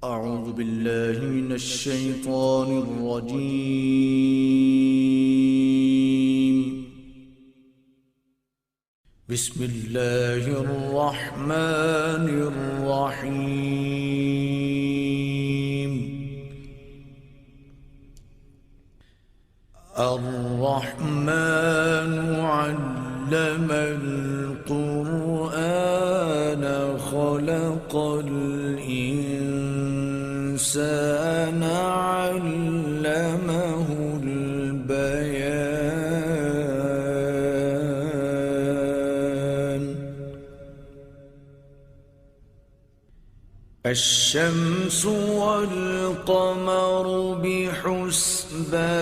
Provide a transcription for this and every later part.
أعوذ بالله من الشيطان الرجيم. بسم الله الرحمن الرحيم. الرحمن علم القرآن خلق الإنسان علمه البيان. الشمس والقمر بحسبان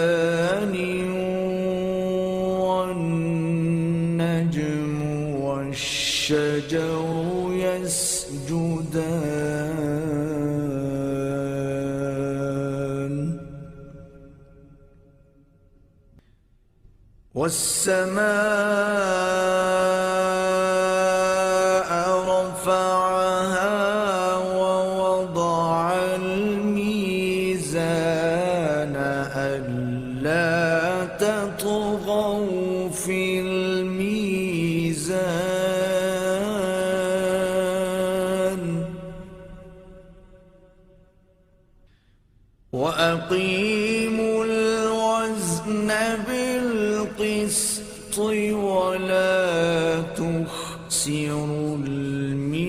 والنجم والشجر يسجدان. والسماء رفعها ووضع الميزان ألا تطغوا في الميزان وأقيموا الوزن بالقسط ولا تخسروا الميزان.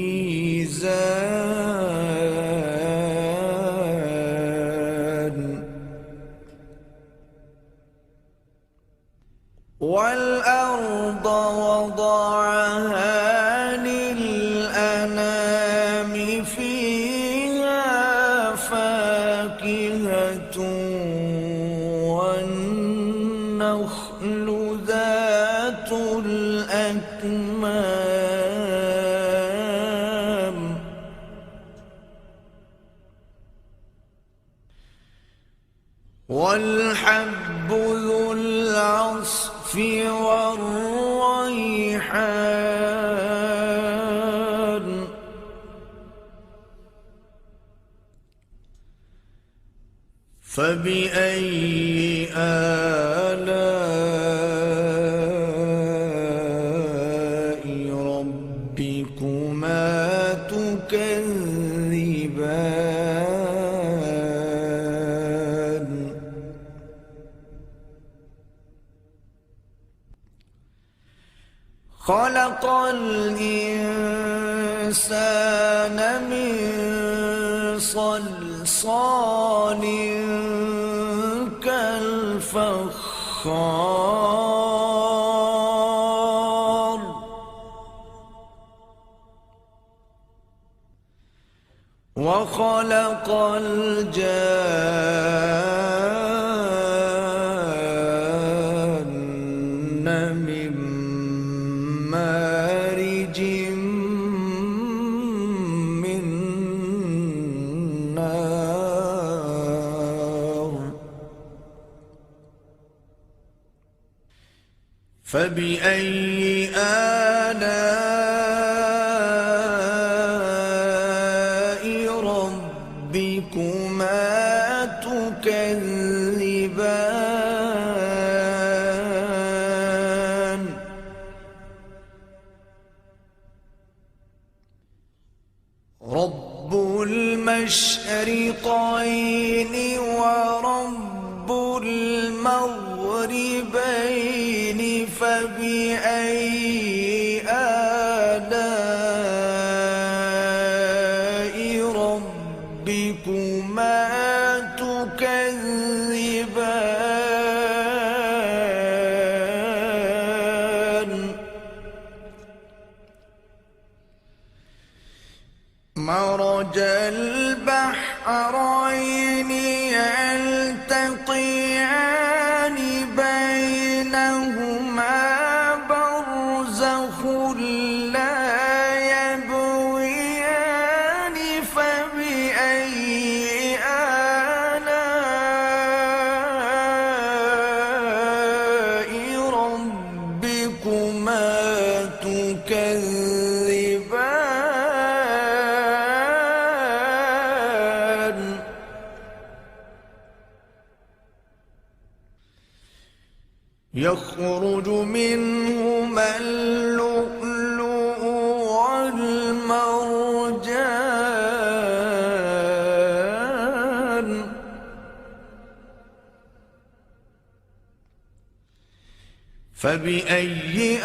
والأرض وضعها للأنام فيها فاكهة والنخل ذات الأكمام والحب ذو العصف والريحان. فبأي آلاء ربكما تكذبان. خلق الإنسان من صلصال كالفخار. وخلق الجان من مارج من نار. فبأي آلاء ربكما تكذبان. رب المشرقين ورب المغربين فبأي آلاء ربكما تكذبان. مرج البحرين يلتقيان بينهما برزخ لا يبغيان. فبأي آلاء ربكما تكذبان. اللؤلؤ والمرجان فبأي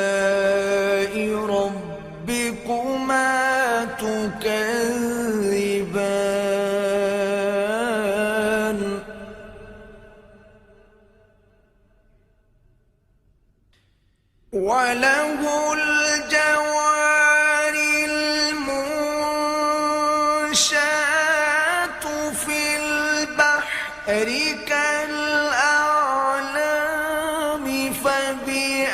آلاء ربكما تكذبان وله الجوار المنشآت في البحر كالأعلام فبأي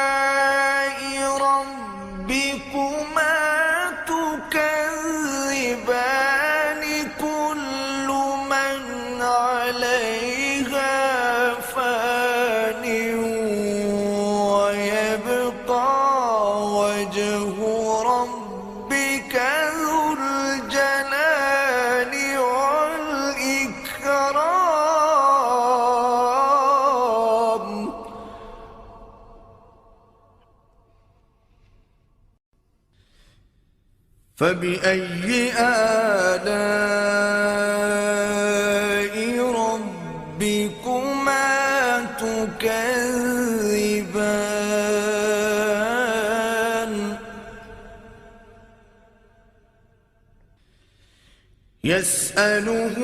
آلاء ربكما تكذبان كل من عليها فان ويبقى وجه ربك ذو الجلال والإكرام فبأي آلاء ربكما تكذبان يسأله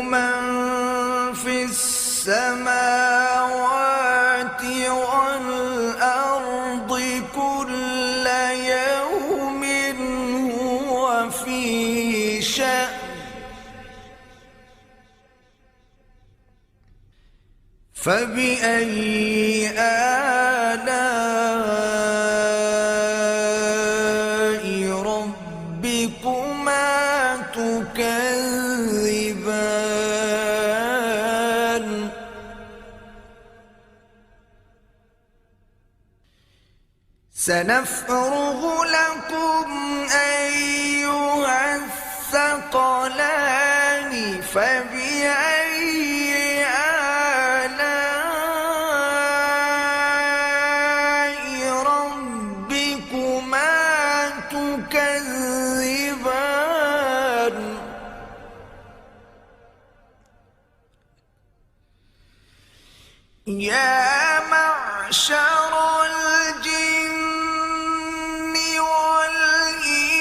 من في السماوات والأرض كل يوم هو في شأن فبأي آلاء ربكما تكذبان سنفرغ لكم أيها الثقلان فبأي آلاء ربكما تكذبان يا معشر الجن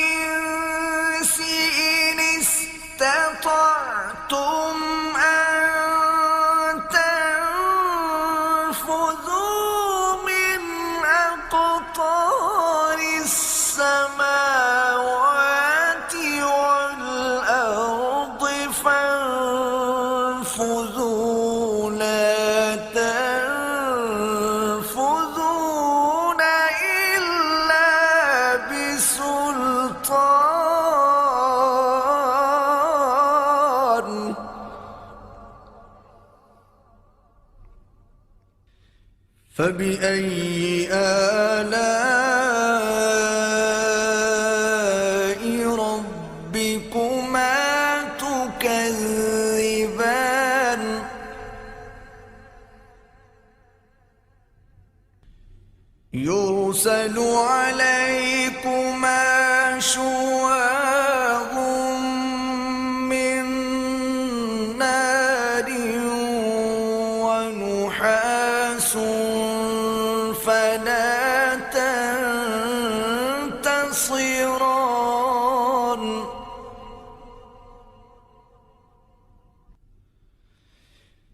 والإنس إن استطعتم أن تنفذوا من أقطار السماوات والأرض فانفذوا لا تنفذون إلا بسلطان فبأي آلاء ربكما تكذبان يرسل عليكما شواظ من نار ونحاس فلا تنتصران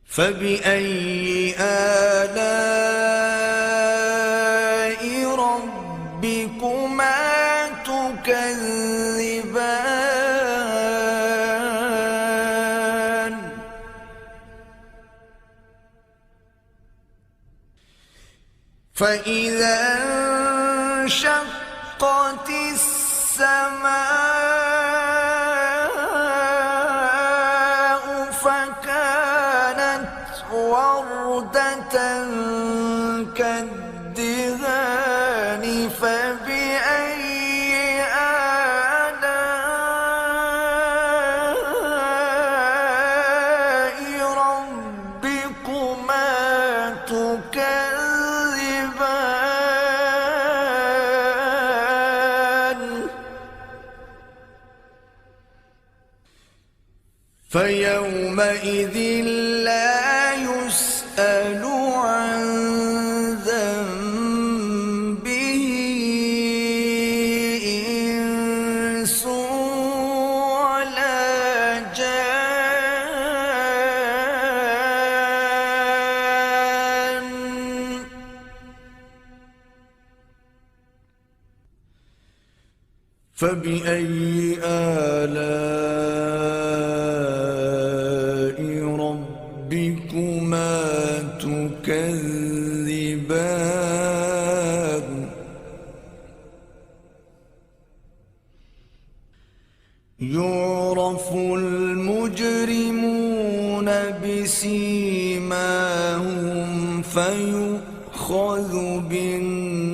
فبأي آلاء ربكما تكذبان فإذا انشقت السماء فكانت وردة كالدهان فبأي آلاء فيومئذ لا يسأل عن ذنبه إنس ولا جان. فبأي آلاء ربكما تكذبان. يعرف المجرمون بسيماهم فيؤخذ بالنواصي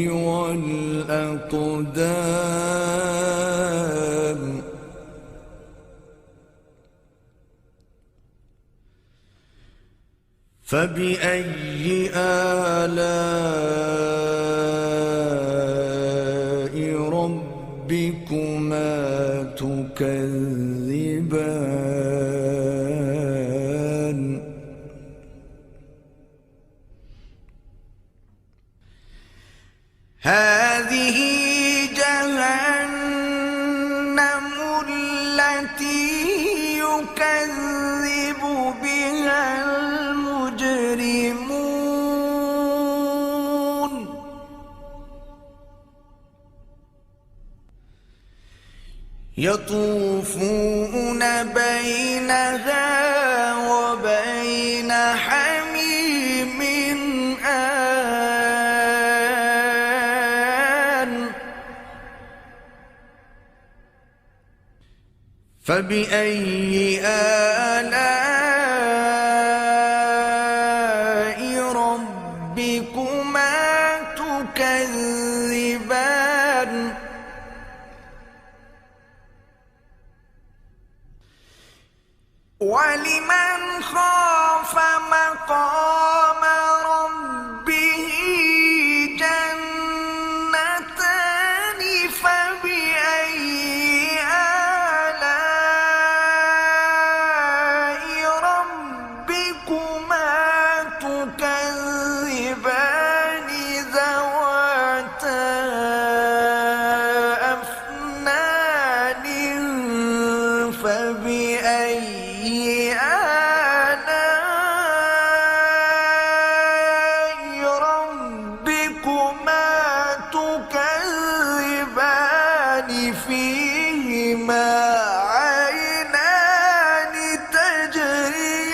والأقدام. فبأي آلاء ربكما تكذبان. هذه جهنم التي يكذب بها المجرمون. يطوفون بينها وبين حميم آن. فبأي آلاء ربكما تكذبان. ولمن خاف مقام ربه جنتان. فبأي آلاء ربكما تكذبان ذواتا أفنان. فبأي آلاء ربكما تكذبان فيهما عينان تجريان.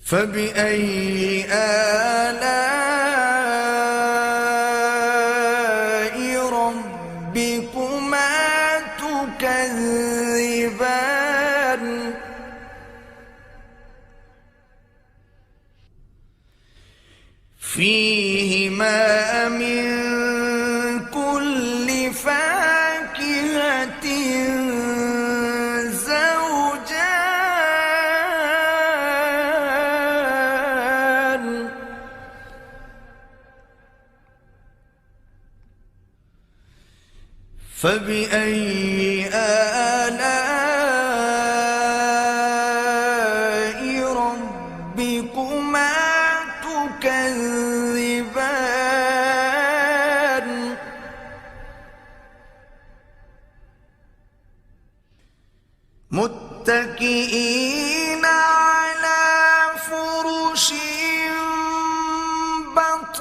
فبأي آلاء ربكما تكذبان. فيهما من كل فاكهة زوجان. فبأي آلاء ربكما تكذبان. متكئين على فرش بطائنها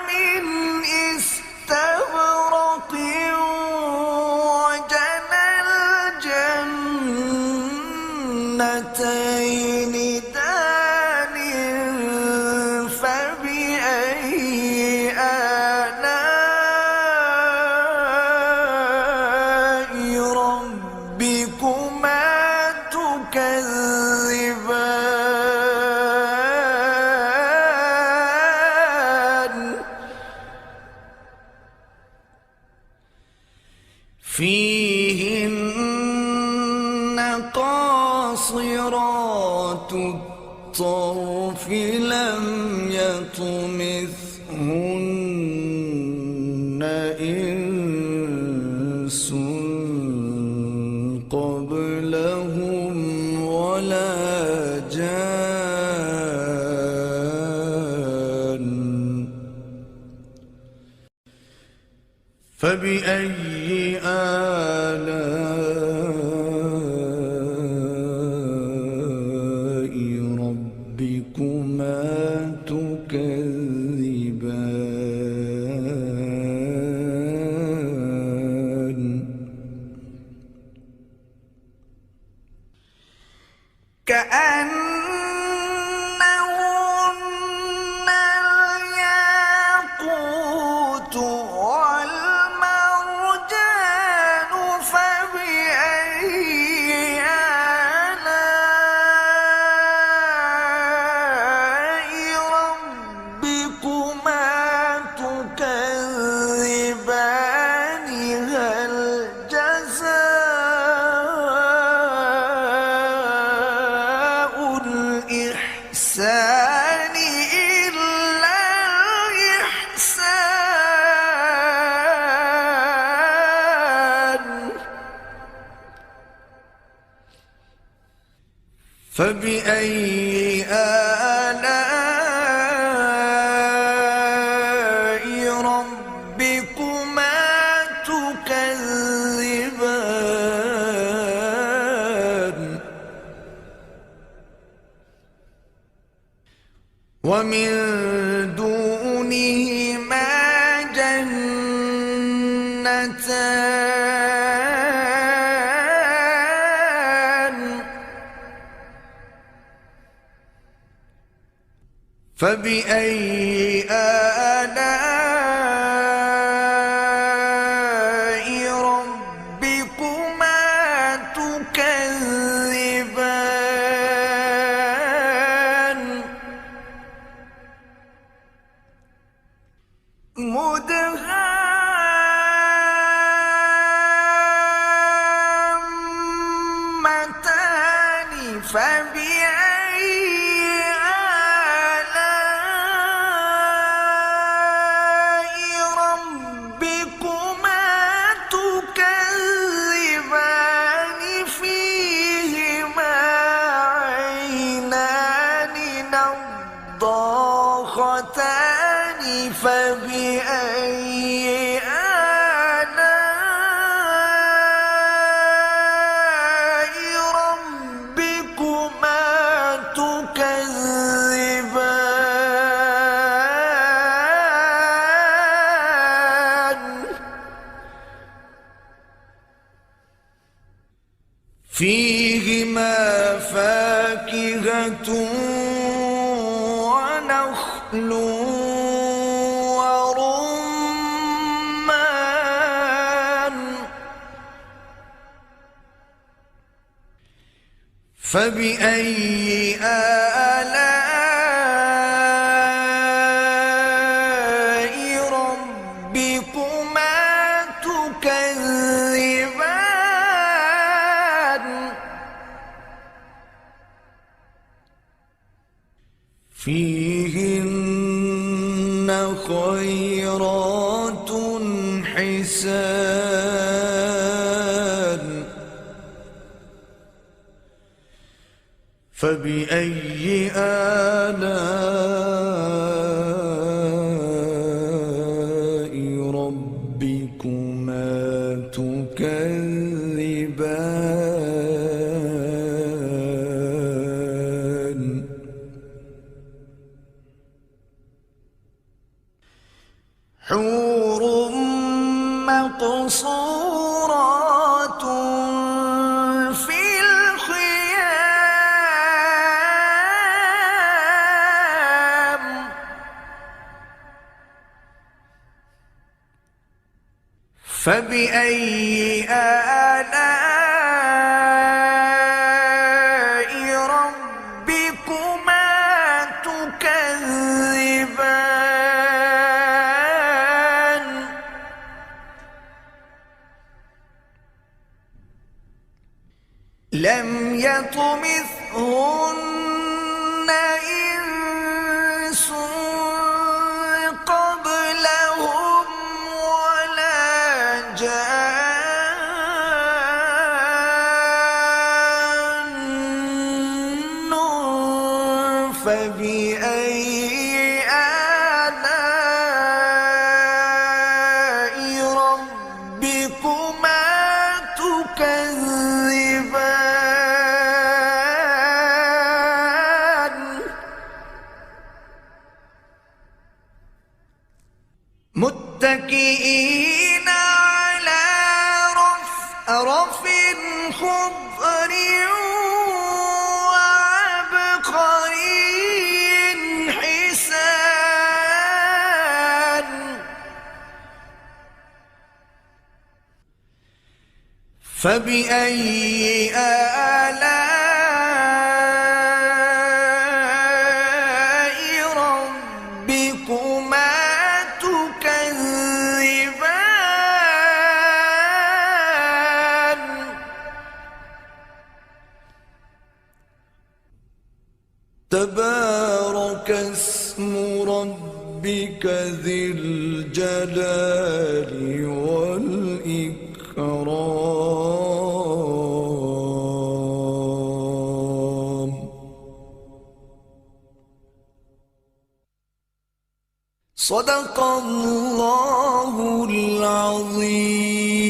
من استبرق. وجنى الجنتين دان. فبأي آلاء ربكما تكذبان. فيهن قاصرات الطرف لم يطمثهن إنس قبلهم ولا جان فبأي آلاء ربكما تكذبان كأنهن الياقوت والمرجان فبأي آلاء ربكما تكذبان هل جزاء الإحسان إلا الإحسان فبأي آلاء ربكما تكذبان ومن دونهما جنتان فبأي آلاء ربكما تكذبان مدهامتان فبأي آلاء ربكما تكذبان فيهما عينان نضاختان فبأي آلاء ربكما تكذبان فيهما فاكهة ونخل ورمان فبأي آلاء ربكما تكذبان فيهن خيرات حسان فبأي آلاء ربكما تكذبان حور مقصورات في الخيام فبأي آلاء ربكما تكذبان لم يطمثهن فبأي آلاء ربكما تكذبان متكئين على رفرف خضر وعبقري حسان فبأي آلاء ربكما تكذبان تبارك اسم ربك ذي الجلال والإكرام صدق الله العظيم.